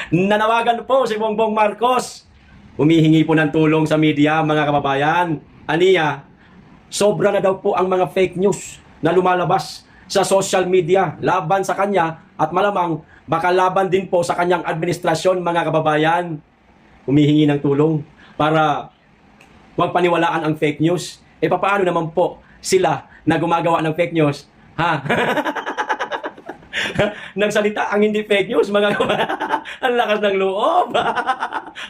Nanawagan po si Bongbong Marcos. Humihingi po ng tulong sa media, mga kababayan. Aniya, sobra na daw po ang mga fake news na lumalabas sa social media laban sa kanya at malamang baka laban din po sa kanyang administrasyon, mga kababayan. Humihingi ng tulong para huwag paniwalaan ang fake news. E paano naman po sila na gumagawa ng fake news? Ha? Nagsalita ang hindi fake news, mga kababayan. Ang lakas ng loob.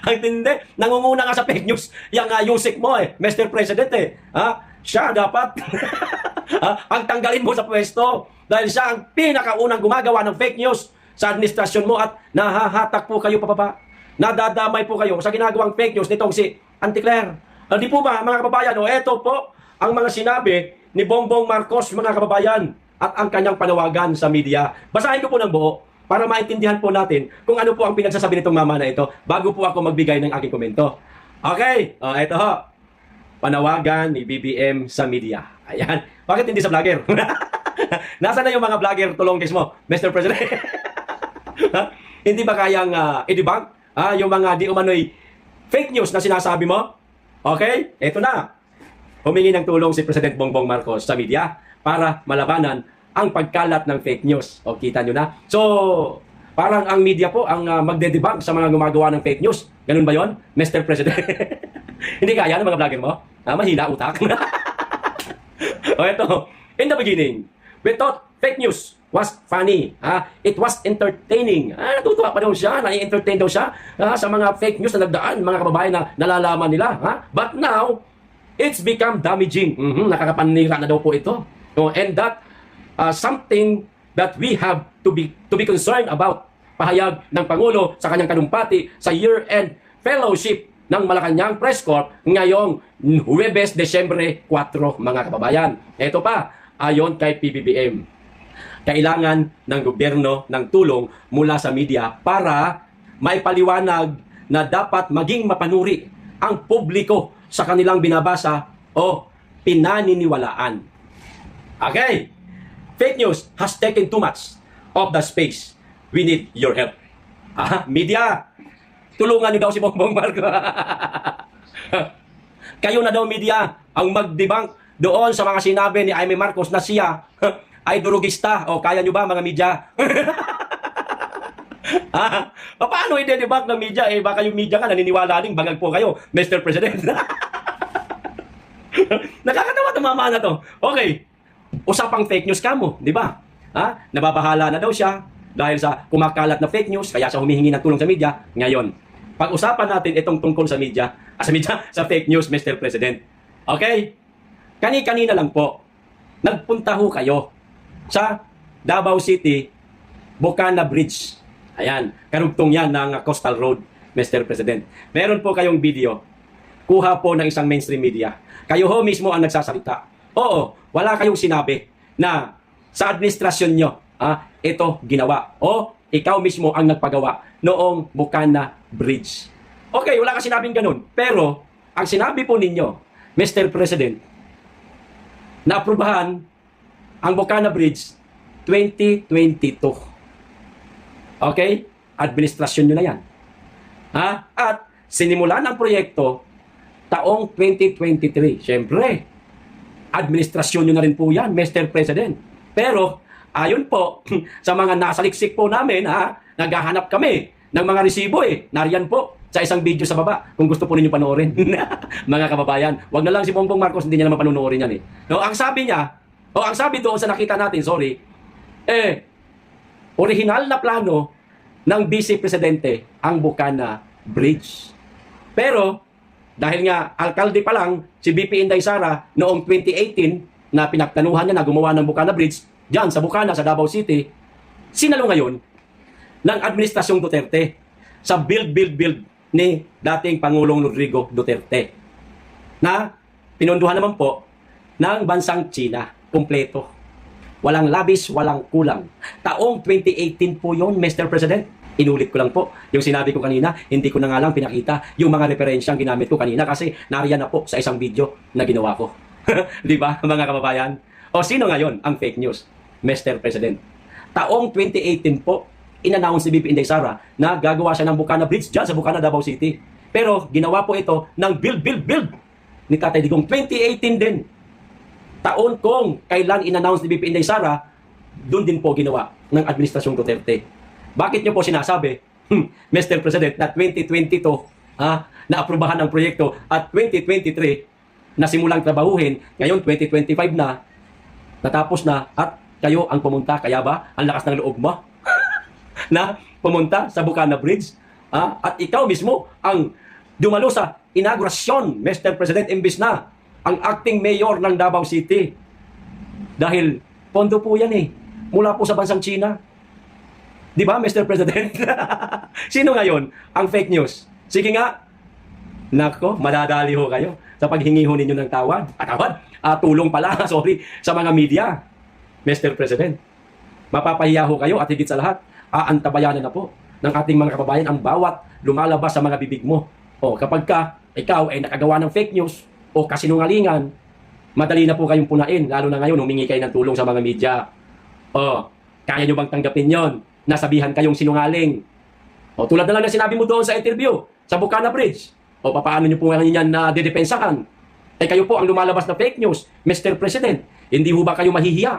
Ang tindi. Nangunguna ka sa fake news. Yang Yusik mo Mr. President Ha? Siya dapat ang tanggalin mo sa pwesto. Dahil siya ang pinakaunang gumagawa ng fake news sa administrasyon mo at nahahatak po kayo pababa. Nadadamay po kayo sa ginagawang fake news nitong si Auntie Claire. Hindi po ba, mga kababayan? Eto po ang mga sinabi ni Bongbong Marcos, mga kababayan, at ang kanyang panawagan sa media. Basahin ko po ng buo para maintindihan po natin kung ano po ang pinagsasabi nitong mama na ito bago po ako magbigay ng aking komento. Okay, ito ho. Panawagan ni BBM sa media. Ayan. Bakit hindi sa vlogger? Nasaan na yung mga vlogger tulongkis mo, Mr. President? Hindi ba kayang i-debunk yung mga di umano'y fake news na sinasabi mo? Okay, ito na. Humingi ng tulong si President Bongbong Marcos sa media para malabanan ang pagkalat ng fake news. O, kita nyo na. So, parang ang media po ang magde-debunk sa mga gumagawa ng fake news. Ganun ba yon, Mr. President? Hindi kaya ng mga vlogger mo? Mahina utak. O, ito. In the beginning, we thought fake news was funny. It was entertaining. Natutuwa pa daw siya, nai-entertain daw siya sa mga fake news na nagdaan, mga kababayan na nalalaman nila. But now, it's become damaging. Nakakapanira na daw po ito. And that something that we have to be concerned about. Pahayag ng Pangulo sa kanyang kanumpati sa year-end fellowship ng Malacanang Press Corp ngayong Huwebes, Desyembre 4, mga kababayan. Ito pa, ayon kay PBBM. Kailangan ng gobyerno ng tulong mula sa media para maipaliwanag na dapat maging mapanuri ang publiko sa kanilang binabasa o pinaniniwalaan. Okay, fake news has taken too much of the space. We need your help. Media, tulungan niyo daw si Bongbong Marcos. Kayo na daw media ang mag-debunk doon sa mga sinabi ni Jaime Marcos na siya ay durugista. O kaya nyo ba, mga media? Paano i-debunk ng media? Baka yung media ka naniniwala din, bangag po kayo, Mr. President. Nakakatawa itong mama na to. Okay, usapang fake news ka mo, di ba? Nababahala na daw siya dahil sa kumakalat na fake news, kaya siya humihingi ng tulong sa media. Ngayon, pag-usapan natin itong tungkol sa media, sa fake news, Mr. President. Okay? Kani-kanina lang po, nagpunta ho kayo sa Davao City, Bocana Bridge. Ayan, karugtong yan ng Coastal Road, Mr. President. Meron po kayong video. Kuha po ng isang mainstream media. Kayo ho mismo ang nagsasalita. Oo, wala kayong sinabi na sa administrasyon nyo, ito ginawa. O ikaw mismo ang nagpagawa noong Bocana Bridge. Okay, wala ka sinabing ganun. Pero, ang sinabi po ninyo, Mr. President, naaprubahan ang Bocana Bridge 2022. Okay? Administrasyon nyo na yan. At sinimulan ang proyekto taong 2023. Siyempre, administrasyon nyo na rin po yan, Mr. President. Pero, ayon po sa mga nasaliksik po namin, naghahanap kami ng mga resibo Nariyan po sa isang video sa baba kung gusto po ninyo panoorin. Mga kababayan, wag na lang si Bongbong Marcos, hindi niya naman panonoorin yan No, ang sabi niya, ang sabi doon sa nakita natin, original na plano ng Vice Presidente ang Bocana Bridge. Pero, dahil nga alkalde pa lang si BP Inday Sara noong 2018 na pinagtanuhan niya na gumawa ng Bocana Bridge diyan sa Bocana, sa Davao City, sinalo ngayon ng Administrasyong Duterte sa build ni dating Pangulong Rodrigo Duterte na pinunduhan naman po ng bansang China, kumpleto. Walang labis, walang kulang. Taong 2018 po yon, Mr. President. Inulit ko lang po yung sinabi ko kanina, hindi ko na nga lang pinakita yung mga referensyang ginamit ko kanina kasi nariyan na po sa isang video na ginawa ko. Di ba, mga kababayan? O sino ngayon ang fake news, Mr. President? Taong 2018 po, in-announce ni BP Inday Sara na gagawa siya ng Bukana Bridge dyan sa Bukana, Davao City. Pero ginawa po ito ng build ni Tatay Digong 2018 din. Taon kung kailan in-announce ni BP Inday Sara, doon din po ginawa ng Administrasyong Duterte. Bakit niyo po sinasabi, Mr. President, na 2022 na-aprobahan ang proyekto at 2023 na simulang trabahuhin, ngayon 2025 na, natapos na at kayo ang pumunta? Kaya ba ang lakas ng loob mo na pumunta sa Bukana Bridge? At ikaw mismo ang dumalo sa inaugurasyon, Mr. President, imbis na ang acting mayor ng Davao City. Dahil pondo po yan mula po sa bansang China. Di ba, Mr. President? Sino ngayon ang fake news? Sige nga. Nako, madadali ho kayo sa paghingi ho ninyo ng tawad. Tulong pala, sorry, sa mga media. Mr. President, mapapahiya ho kayo at higit sa lahat, aantabayanan na po ng ating mga kababayan ang bawat lumalabas sa mga bibig mo. Kapag ikaw ay nakagawa ng fake news o kasinungalingan, madali na po kayong punain, lalo na ngayon, humingi kayo ng tulong sa mga media. Kaya nyo bang tanggapin yon? Nasabihan kayong sinungaling. Tulad na lang na sinabi mo doon sa interview, sa Bukana Bridge. Paano nyo po yan na didepensahan? Kayo po ang lumalabas na fake news, Mr. President. Hindi ho ba kayo mahihiya?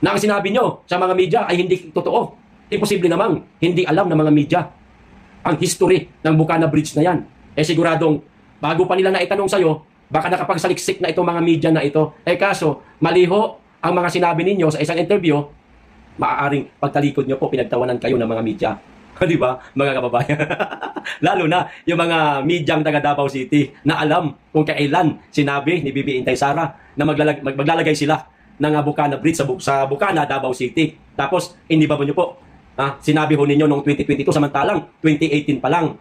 Na ang sinabi nyo sa mga media ay hindi totoo. Imposible namang hindi alam ng mga media ang history ng Bukana Bridge na yan. Siguradong bago pa nila naitanong sa'yo, baka nakapagsaliksik na itong mga media na ito. Kaso, maliho ang mga sinabi ninyo sa isang interview, maaaring pagtalikod nyo po, pinagtawanan kayo ng mga media. Di ba, mga kababayan? Lalo na yung mga medyang taga Davao City na alam kung kailan sinabi ni BP Inday Sara na maglalagay sila ng Bukana Bridge sa Bukana, Davao City. Tapos, hindi ba nyo po, sinabi ho ninyo noong 2022, samantalang 2018 pa lang.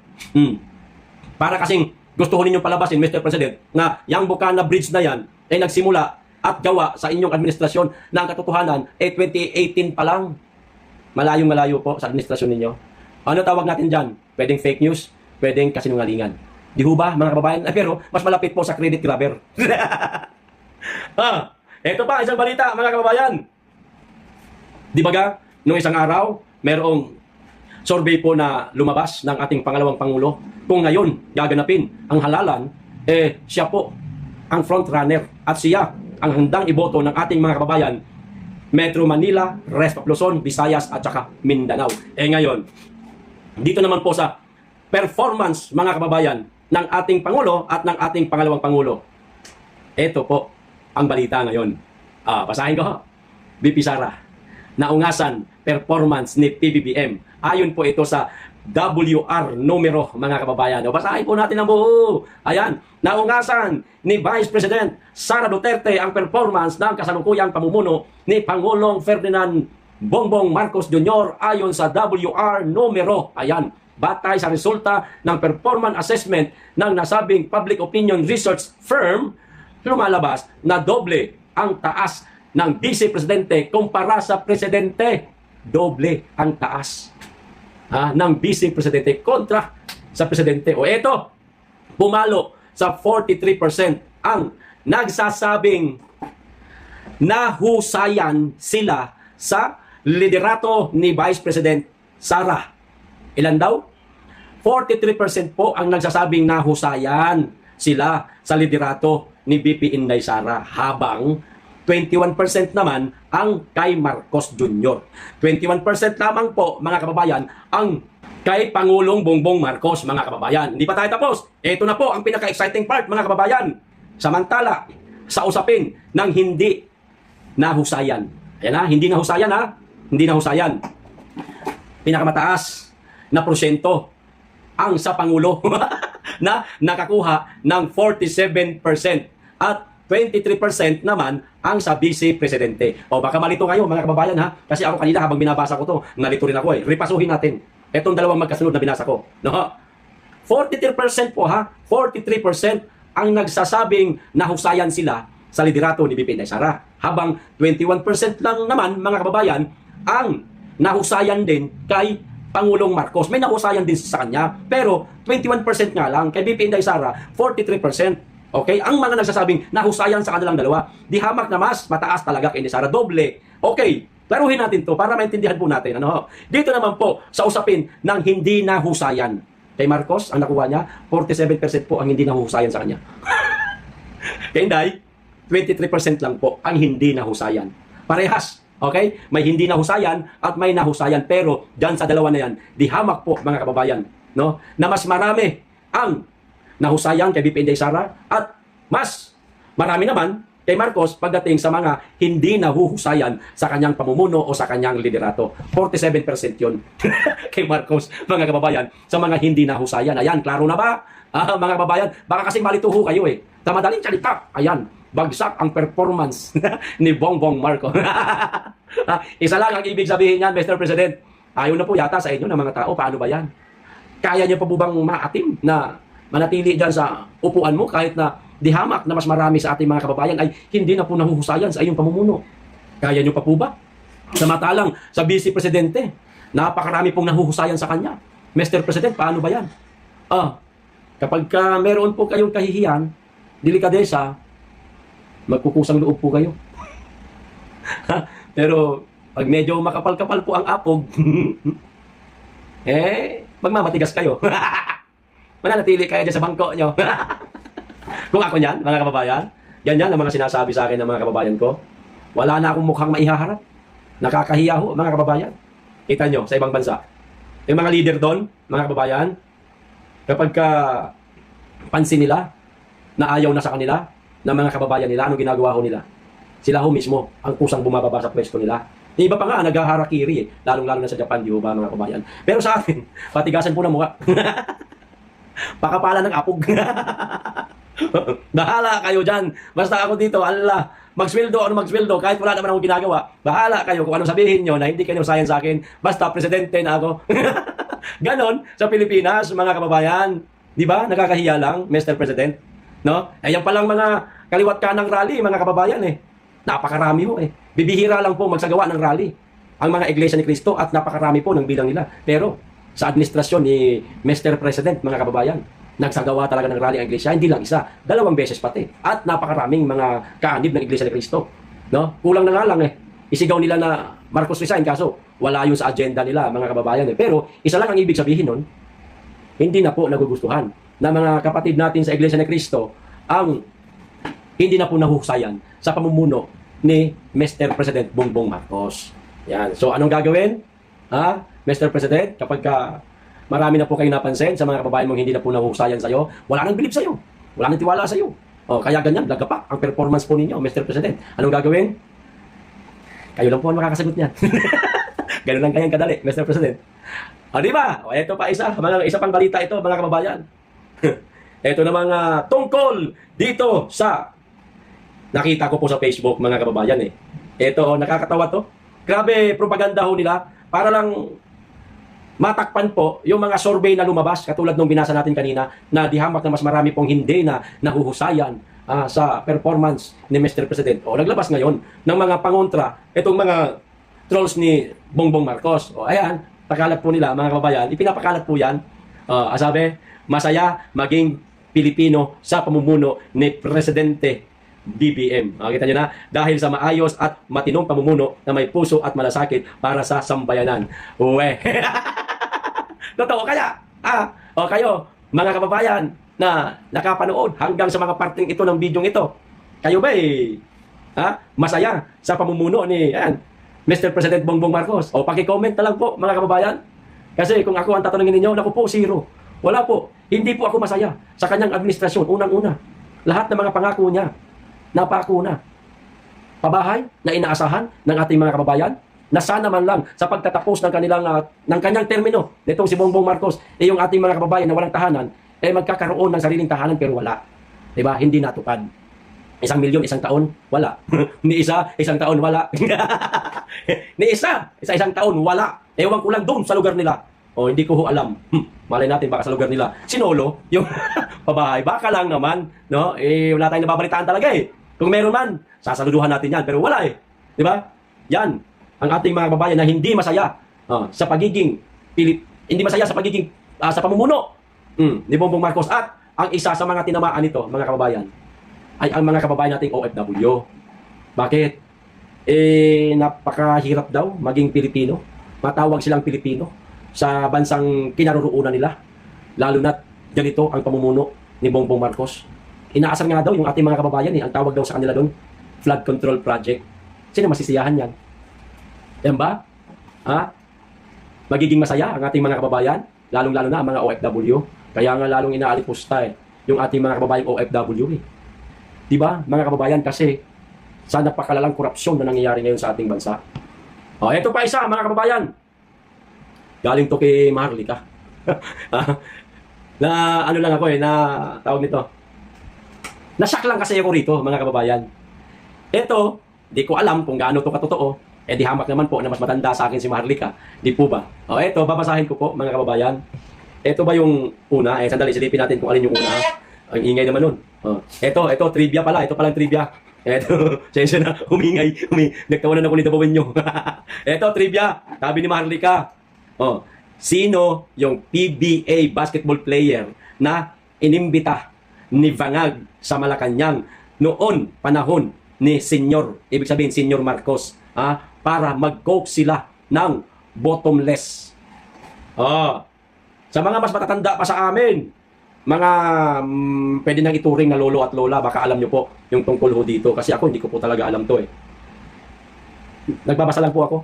Para kasing gusto ho ninyong palabasin, Mr. President, na yung Bukana Bridge na yan ay nagsimula at gawa sa inyong administrasyon na ang katotohanan 2018 pa lang. Malayong-malayo po sa administrasyon ninyo. Ano tawag natin dyan? Pwedeng fake news, pwedeng kasinungalingan. Di ho ba, mga kababayan? Pero mas malapit po sa credit grabber. Ito pa, isang balita, mga kababayan. Di ba ga, nung isang araw, merong survey po na lumabas ng ating pangalawang Pangulo. Kung ngayon gaganapin ang halalan, siya po ang front runner at siya ang handang iboto ng ating mga kababayan, Metro Manila, rest of Luzon, Visayas at saka Mindanao. Ngayon, dito naman po sa performance, mga kababayan, ng ating Pangulo at ng ating pangalawang Pangulo. Ito po ang balita ngayon. Basahin ko. BP Sara, naungasan performance ni PBBM. Ayon po ito sa WR numero, mga kababayan. Basahin po natin ang buo. Ayan, naungasan ni Vice President Sara Duterte ang performance ng kasalukuyang pamumuno ni Pangulong Ferdinand Bongbong Marcos Jr. ayon sa WR numero. Ayan, batay sa resulta ng performance assessment ng nasabing public opinion research firm, lumalabas na doble ang taas ng Vice Presidente kumpara sa Presidente. Doble ang taas ng Vice Presidente kontra sa Presidente. Eto, pumalo sa 43% ang nagsasabing nahusayan sila sa liderato ni Vice President Sara. Ilan daw? 43% po ang nagsasabing nahusayan sila sa liderato ni BP Inday Sara, habang 21% naman ang kay Marcos Jr. 21% lamang po, mga kababayan, ang kay Pangulong Bongbong Marcos, mga kababayan. Hindi pa tayo tapos. Ito na po ang pinaka-exciting part, mga kababayan. Samantala, sa usapin ng hindi nahusayan. Ayan hindi nahusayan Hindi nahusayan. Pinakamataas na porsyento ang sa Pangulo na nakakuha ng 47% at 23% naman ang sa Vice Presidente. Baka malito kayo, mga kababayan kasi ako kanina habang binabasa ko to, nalito rin ako Repasuhin natin etong dalawang magkasunod na binasa ko. 43% po 43% ang nagsasabing nahusayan sila sa liderato ni BP Inday Sara, habang 21% lang naman, mga kababayan, ang nahusayan din kay Pangulong Marcos. May nahusayan din sa kanya, pero 21% nga lang kay BP Inday Sara, 43%. Okay? Ang mga nagsasabing nahusayan sa kanilang dalawa, di hamak na mas mataas talaga kay Inday Sara, doble. Okay, Klaruhin natin to para maintindihan po natin. Ano? Dito naman po sa usapin ng hindi nahusayan. Kay Marcos, ang nakuha niya, 47% po ang hindi nahusayan sa kanya. Kay Inday, 23% lang po ang hindi nahusayan. Parehas. Okay? May hindi nahusayan at may nahusayan. Pero dyan sa dalawa na yan, di hamak po mga kababayan. No? Na mas marami ang nahusayan kay BP Inday Sara at mas marami naman kay Marcos pagdating sa mga hindi nahuhusayan sa kanyang pamumuno o sa kanyang liderato. 47% yun kay Marcos, mga kababayan, sa mga hindi nahusayan. Ayan, klaro na ba? Mga kababayan, baka kasi malituho kayo eh. Madaling salita, ayan, bagsak ang performance ni Bongbong Marcos. Isa lang ang ibig sabihin niyan, Mr. President. Ayaw na po yata sa inyo ng mga tao. Paano ba yan? Kaya niyo pa po bang maatim na manatili dyan sa upuan mo kahit na di hamak na mas marami sa ating mga kababayan ay hindi na po nahuhusayan sa iyong pamumuno? Kaya niyo pa po ba? Samantalang sa Vice Presidente, napakarami pong nahuhusayan sa kanya. Mr. President, paano ba yan? Kapag meron po kayong kahihiyan, delikadesa, magkukusang loob po kayo. Pero pag medyo makapal-kapal po ang apog, magmamatigas kayo. Mananatili kayo dyan sa bangko nyo. Kung ako niyan, mga kababayan, yan ang mga sinasabi sa akin ng mga kababayan ko. Wala na akong mukhang maihaharap. Nakakahiya ho, mga kababayan. Kita nyo, sa ibang bansa. Yung mga leader doon, mga kababayan, kapag pansin nila na ayaw na sa kanila, ng mga kababayan nila, anong ginagawa ho nila? Sila ho mismo, ang kusang bumababa sa pwesto nila. Yung iba pa nga, naghaharakiri eh. Lalong-lalo na sa Japan, di ba, mga kababayan? Pero sa akin, patigasan po ng mukha. Pakapala ng apog. Bahala kayo dyan. Basta ako dito, Allah, magsweldo, kahit wala naman akong ginagawa. Bahala kayo kung anong sabihin nyo na hindi kayo sayan sa akin. Basta presidente na ako. Ganon sa Pilipinas, mga kababayan. Di ba? Nakakahiya lang, Mr. President. No? Ayan palang mga kaliwat kanang rally, mga kababayan eh. Napakarami ho eh. Bibihira lang po magsagawa ng rally ang mga Iglesia ni Cristo at napakarami po ng bilang nila. Pero sa administrasyon ni Mr. President, mga kababayan, nagsagawa talaga ng rally ang Iglesia, hindi lang isa, 2 beses pati. At napakaraming mga kaanib ng Iglesia ni Cristo. No? Kulang na nga lang eh. Isigaw nila na Marcos resign, kaso wala yun sa agenda nila, mga kababayan eh. Pero isa lang ang ibig sabihin nun, hindi na po nagugustuhan na mga kapatid natin sa Iglesia ni Cristo ang hindi na po nahusayan sa pamumuno ni Mr. President Bongbong Marcos. Yan. So anong gagawin? Mr. President, kapag marami na po kayo napansin sa mga kababayan mong hindi na po nahusayan sa iyo, wala nang bilib sa iyo. Wala nang tiwala sa iyo. Kaya ganyan, lagapak ang performance po ninyo, Mr. President. Anong gagawin? Kayo lang po ang makakasagot niyan. Ganun lang kayang kadali, Mr. President. Di ba? Ito pa isa pang balita ito, mga kababayan. Ito namang tungkol dito sa nakita ko po sa Facebook, mga kababayan eh. Ito, nakakatawa to. Grabe propaganda ho nila para lang matakpan po yung mga survey na lumabas katulad nung binasa natin kanina na dihamak na mas marami pong hindi na nahuhusayan sa performance ni Mr. President. Naglabas ngayon ng mga pangontra itong mga trolls ni Bongbong Marcos. Ayan, pakalat po nila, mga kababayan. Ipinapakalat po yan. Sabi, masaya maging Pilipino sa pamumuno ni Presidente BBM. Kita nyo na, dahil sa maayos at matinong pamumuno na may puso at malasakit para sa sambayanan. Uwe. Totoo kaya? Kayo, mga kababayan na nakapanood hanggang sa mga parting ito ng bidyong ito, kayo ba masaya sa pamumuno ni Mr. President Bongbong Marcos? Paki-comment na lang po, mga kababayan. Kasi kung ako ang tatanungin ninyo, naku po, zero. Wala po. Hindi po ako masaya sa kanyang administrasyon. Unang-una, lahat ng mga pangako niya, napako na. Pabahay na inaasahan ng ating mga kababayan na sana man lang sa pagtatapos ng kanyang termino nitong si Bongbong Marcos, yung ating mga kababayan na walang tahanan, magkakaroon ng sariling tahanan pero wala. Diba? Hindi natupad. 1 milyon, 1 taon, wala. Ni isa, 1 taon, wala. Ni isa, isang taon, wala. Ewan ko lang doon sa lugar nila. Hindi ko ho alam. Malay natin baka sa lugar nila. Sinolo, yung pabahay. Baka lang naman, no? Wala tayong nababalitaan talaga eh. Kung meron man, sasaluduhan natin yan. Pero wala eh. Di ba? Yan. Ang ating mga kababayan na hindi masaya sa pagiging hindi masaya sa pagiging sa pamumuno ni Bongbong Marcos. At ang isa sa mga tinamaan nito, mga kababayan, ay ang mga kababayan nating OFW. Bakit? napakahirap daw maging Pilipino. Matawag silang Pilipino sa bansang kinaroroonan nila. Lalo na't ganito ang pamumuno ni Bongbong Marcos. Inaasar nga daw yung ating mga kababayan ang tawag daw sa kanila doon, flood control project. Sino masisiyahan yan? Yan ba? Magiging masaya ang ating mga kababayan, lalong-lalo na ang mga OFW. Kaya nga lalong inaalipusta yung ating mga kababayang OFW. Di ba, mga kababayan, kasi sa napakalalang korupsyon na nangyayari ngayon sa ating bansa. Ito pa isa, mga kababayan. Galing to kay Maharlika. Na ano lang ako na tawag nito. Nasyak lang kasi ako rito, mga kababayan. Ito, di ko alam kung gaano to katotoo. Di hamak naman po na mas matanda sa akin si Maharlika. Di po ba? Ito, babasahin ko po, mga kababayan. Ito ba yung una? Sandali, silipin natin kung alin yung una. Ang ingay naman nun. Ito, trivia pala. Ito palang trivia. Ito, sensya na, humingay. Nagtawanan ako ni Dabawin nyo. Ito, trivia. Sabi ni Maharlika. Sino yung PBA basketball player na inimbita ni Bangag sa Malacanang noon panahon ni Senyor, ibig sabihin Senyor Marcos, para mag-coke sila ng bottomless. Sa mga mas matatanda pa sa amin, mga pwede nang ituring na lolo at lola, baka alam nyo po yung tungkol ho dito, kasi ako hindi ko po talaga alam to Nagbabasa lang po ako.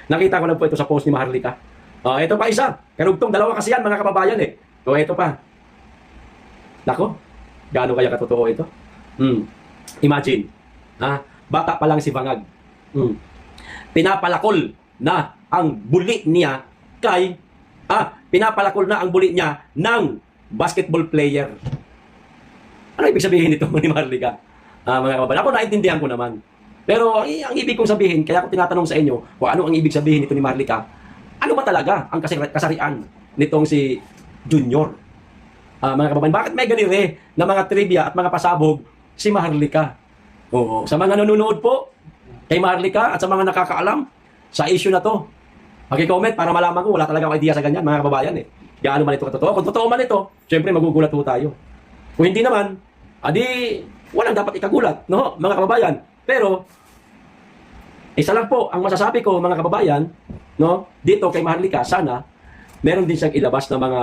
Nakita ko lang po ito sa post ni Maharlika. Ito pa isa. Karugtong, dalawa kasi yan, mga kababayan ito pa. Nako, gaano kaya katotoo ito? Imagine, bata pa lang si Bangag. Pinapalakol na ang buli niya kay, pinapalakol na ang buli niya ng basketball player. Ano ibig sabihin nito ni Maharlika? Mga kababayan, ako naintindihan ko naman. Pero ang ibig kong sabihin, kaya ako tinatanong sa inyo kung ano ang ibig sabihin nito ni Maharlika, ano ba talaga ang kasarian nitong si Junior? Mga kababayan, bakit may ganire na mga trivia at mga pasabog si Maharlika? Sa mga nanonood po kay Maharlika at sa mga nakakaalam sa issue na to, paki-comment para malaman ko, wala talaga akong idea sa ganyan, mga kababayan Gaano man ito katotoo? Kung totoo man ito, syempre magugulat po tayo. Kung hindi naman, walang dapat ikagulat, no, mga kababayan. Pero, isa lang po ang masasabi ko, mga kababayan, no, dito kay Maharlika, sana meron din siyang ilabas na mga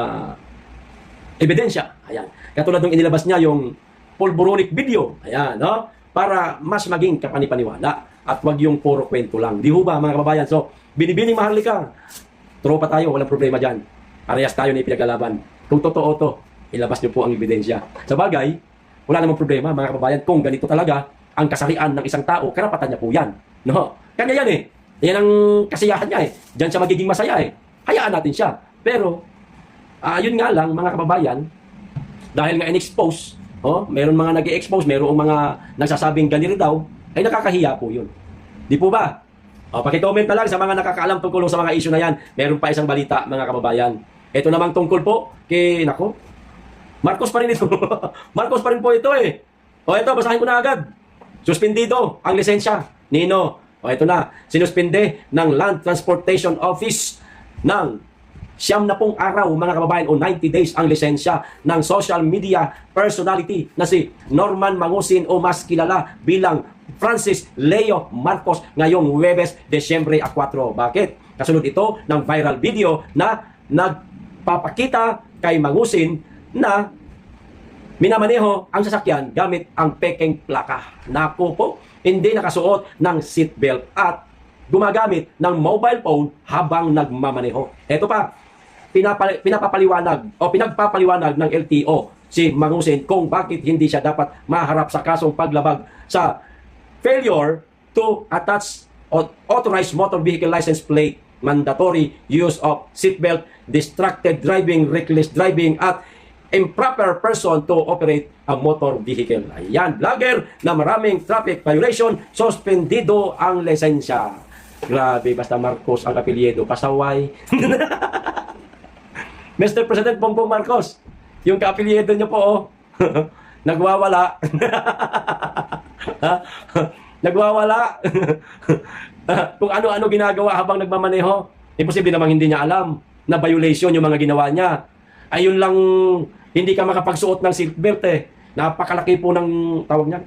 ebidensya. Ayan. Katulad nung inilabas niya yung pulboronic video. Ayan, no? Para mas maging kapanipaniwala at wag yung puro kwento lang. Di ho ba, mga kababayan? So, binibining Maharlika, tropa tayo, walang problema dyan. Parehas tayo na ipinaglalaban. Kung totoo to, ilabas niyo po ang ebidensya. Sa bagay, wala namang problema, mga kababayan, kung ganito talaga ang kasarian ng isang tao, karapatan niya po yan. No? Kanya yan Yan ang kasiyahan niya Diyan siya magiging masaya Hayaan natin siya. Pero, yun nga lang, mga kababayan, dahil nga in-expose, meron mga nag-i-expose, merong mga nagsasabing ganito daw, ay nakakahiya po yun. Di po ba? Paki-comment na lang sa mga nakakaalam tungkol sa mga issue na yan. Meron pa isang balita, mga kababayan. Ito namang tungkol po kay, Marcos pa rin ito. Marcos pa rin po ito ito, basahin ko na agad. Suspendido ang lisensya. Nino. Ito na. Sinuspende ng Land Transportation Office ng 90 araw, mga kababayan, o 90 days ang lisensya ng social media personality na si Norman Mangusin o mas kilala bilang Francis Leo Marcos ngayong Huwebes, Desyembre 4. Bakit? Kasunod ito ng viral video na nagpapakita kay Mangusin na minamaneho ang sasakyan gamit ang pekeng plaka. Naku po, hindi nakasuot ng seatbelt at gumagamit ng mobile phone habang nagmamaneho. Ito pa, pinagpapaliwanag ng LTO si Mangusin kung bakit hindi siya dapat maharap sa kasong paglabag sa failure to attach authorized motor vehicle license plate, mandatory use of seatbelt, distracted driving, reckless driving, at improper person to operate a motor vehicle. Ayan, vlogger na maraming traffic violation, suspendido ang lisensya. Grabe, basta Marcos ang apelyido, pasaway. Mr. President Bongbong Marcos, yung ka-apelyido niyo po, nagwawala. Nagwawala. Kung ano-ano ginagawa habang nagmamaneho, imposible namang hindi niya alam na violation yung mga ginawa niya. Ayun lang, hindi ka makapagsuot ng seatbelt Napakalaki po ng tawag niya,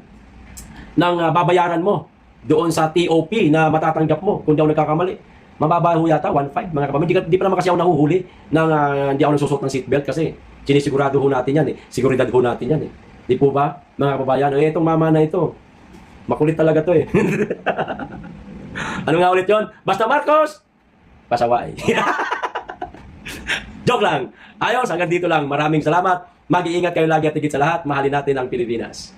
ng babayaran mo. doon sa TOP na matatanggap mo kung di ako nagkakamali. Mababa ho yata, 1.5 mga kapamilya. Di pa naman kasi ako nahuhuli ng hindi ako nagsusot ng seatbelt kasi sinisigurado ho natin yan eh. Seguridad ho natin yan eh. Di po ba, mga kababayan? Eh, itong mama na ito, makulit talaga to eh. Ano nga ulit yon? Basta Marcos, pasaway. Joke lang. Ayos, hanggang dito lang. Maraming salamat. Mag-iingat kayo lagi at higit sa lahat. Mahalin natin ang Pilipinas.